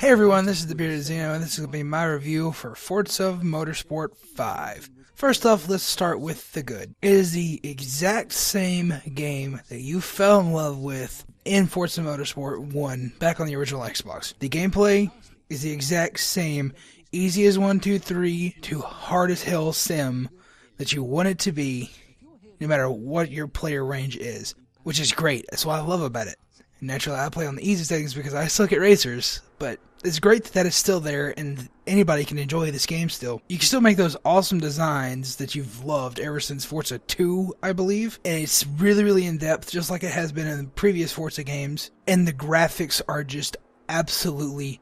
Hey everyone, this is DaBeardedXeno, and this is going to be my review for Forza Motorsport 5. First off, let's start with the good. It is the exact same game that you fell in love with in Forza Motorsport 1 back on the original Xbox. The gameplay is the exact same, easy as 1, 2, 3 to hard as hell sim that you want it to be, no matter what your player range is, which is great. That's what I love about it. Naturally, I play on the easy settings because I suck at racers, but it's great that it's still there and anybody can enjoy this game still. You can still make those awesome designs that you've loved ever since Forza 2, I believe, and it's really, really in-depth, just like it has been in the previous Forza games, and the graphics are just absolutely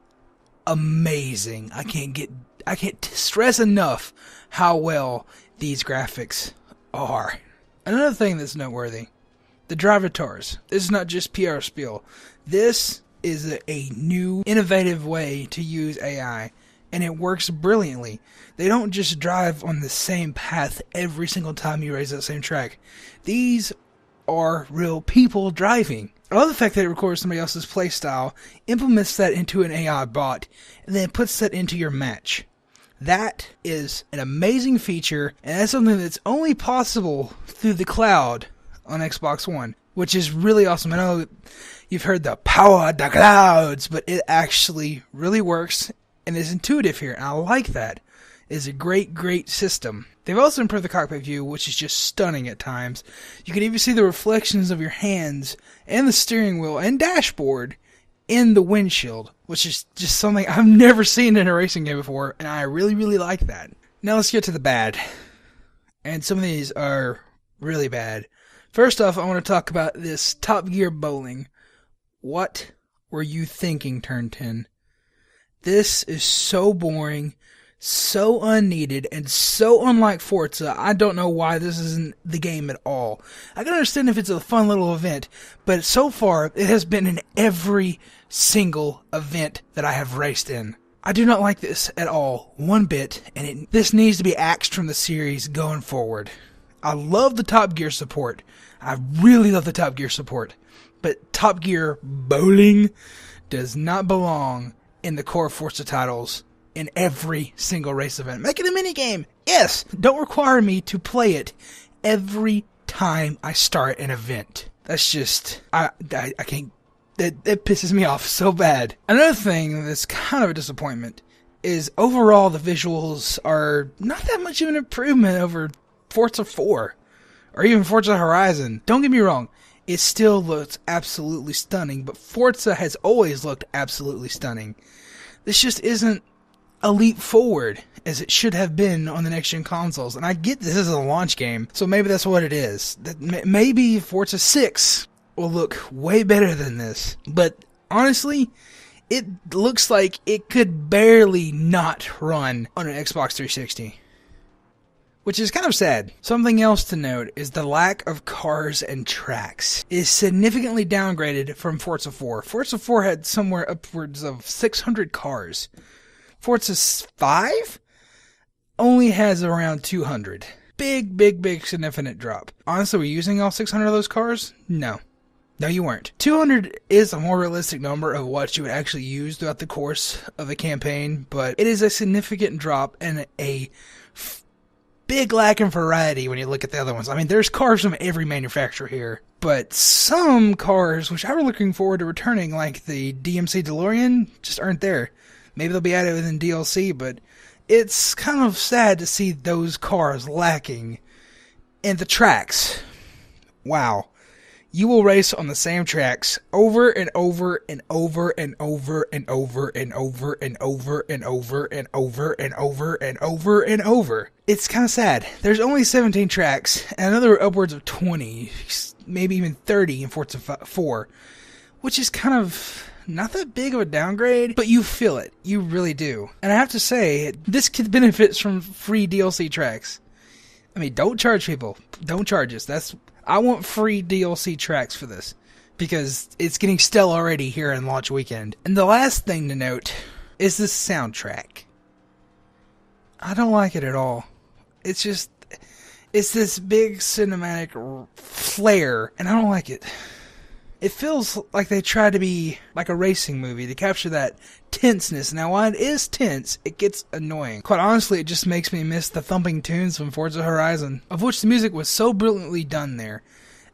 amazing. I can't stress enough how well these graphics are. Another thing that's noteworthy, the driver tours. This is not just PR spiel. This is a new, innovative way to use AI, and it works brilliantly. They don't just drive on the same path every single time you race that same track. These are real people driving. I love the fact that it records somebody else's playstyle, implements that into an AI bot, and then puts that into your match. That is an amazing feature, and that's something that's only possible through the cloud on Xbox One, which is really awesome. I know you've heard the power of the clouds, but it actually really works and is intuitive here, and I like that. It's a great, great system. They've also improved the cockpit view, which is just stunning at times. You can even see the reflections of your hands and the steering wheel and dashboard in the windshield, which is just something I've never seen in a racing game before, and I really, really like that. Now let's get to the bad. And some of these are really bad. First off, I want to talk about this Top Gear bowling. What were you thinking, Turn 10? This is so boring, so unneeded, and so unlike Forza. I don't know why this isn't the game at all. I can understand if it's a fun little event, but so far it has been in every single event that I have raced in. I do not like this at all, one bit, and this needs to be axed from the series going forward. I love the Top Gear support. I really love the Top Gear support. But Top Gear bowling does not belong in the core Forza titles in every single race event. Make it a minigame. Yes. Don't require me to play it every time I start an event. That's just, I can't, that pisses me off so bad. Another thing that's kind of a disappointment is overall the visuals are not that much of an improvement over Forza 4 or even Forza Horizon. Don't get me wrong, it still looks absolutely stunning, but Forza has always looked absolutely stunning. This just isn't a leap forward as it should have been on the next gen consoles, and I get this is a launch game, so maybe that's what it is. Maybe Forza 6 will look way better than this, but honestly, it looks like it could barely not run on an Xbox 360. Which is kind of sad. Something else to note is the lack of cars and tracks is significantly downgraded from Forza 4. Forza 4 had somewhere upwards of 600 cars. Forza 5 only has around 200. Big significant drop. Honestly, were you using all 600 of those cars? No. No, you weren't. 200 is a more realistic number of what you would actually use throughout the course of a campaign, but it is a significant drop and a big lack in variety when you look at the other ones. I mean, there's cars from every manufacturer here, but some cars, which I was looking forward to returning, like the DMC DeLorean, just aren't there. Maybe they'll be added within DLC, but it's kind of sad to see those cars lacking. And the tracks. Wow. You will race on the same tracks over and over and over and over and over and over and over and over and over and over and over and over. It's kind of sad. There's only 17 tracks and another upwards of 20, maybe even 30 in Forza 4, which is kind of not that big of a downgrade, but you feel it. You really do. And I have to say, this kid benefits from free DLC tracks. I mean, don't charge people. Don't charge us. I want free DLC tracks for this, because it's getting stale already here in launch weekend. And the last thing to note is this soundtrack. I don't like it at all. It's this big cinematic flair, and I don't like it. It feels like they try to be like a racing movie to capture that tenseness. Now, while it is tense, it gets annoying. Quite honestly, it just makes me miss the thumping tunes from Forza Horizon, of which the music was so brilliantly done there.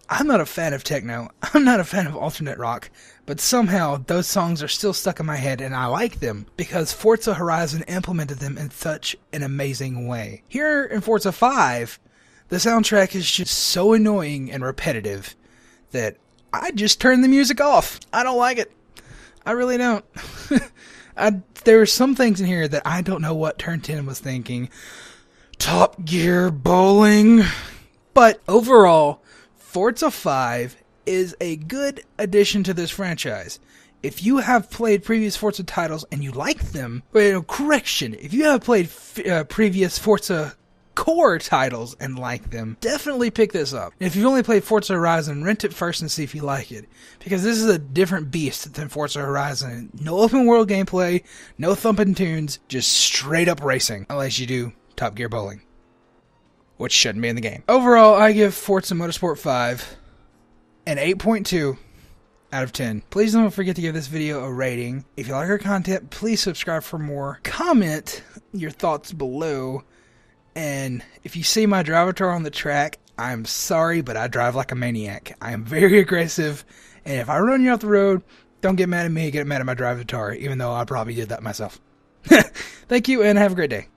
I'm not a fan of techno, I'm not a fan of alternate rock, but somehow those songs are still stuck in my head and I like them because Forza Horizon implemented them in such an amazing way. Here in Forza 5, the soundtrack is just so annoying and repetitive that I just turn the music off. I don't like it. I really don't. There are some things in here that I don't know what Turn 10 was thinking. Top Gear Bowling. But overall, Forza 5 is a good addition to this franchise. If you have played previous Forza titles and you like them, if you have played previous Forza core titles and like them, definitely pick this up. And if you've only played Forza Horizon, rent it first and see if you like it, because this is a different beast than Forza Horizon. No open world gameplay, no thumping tunes, just straight up racing, unless you do Top Gear Bowling, which shouldn't be in the game. Overall, I give Forza Motorsport 5 an 8.2 out of 10. Please don't forget to give this video a rating. If you like our content, please subscribe for more. Comment your thoughts below. And if you see my drivatar on the track, I'm sorry, but I drive like a maniac. I am very aggressive, and if I run you off the road, don't get mad at me, get mad at my drivatar, even though I probably did that myself. Thank you, and have a great day.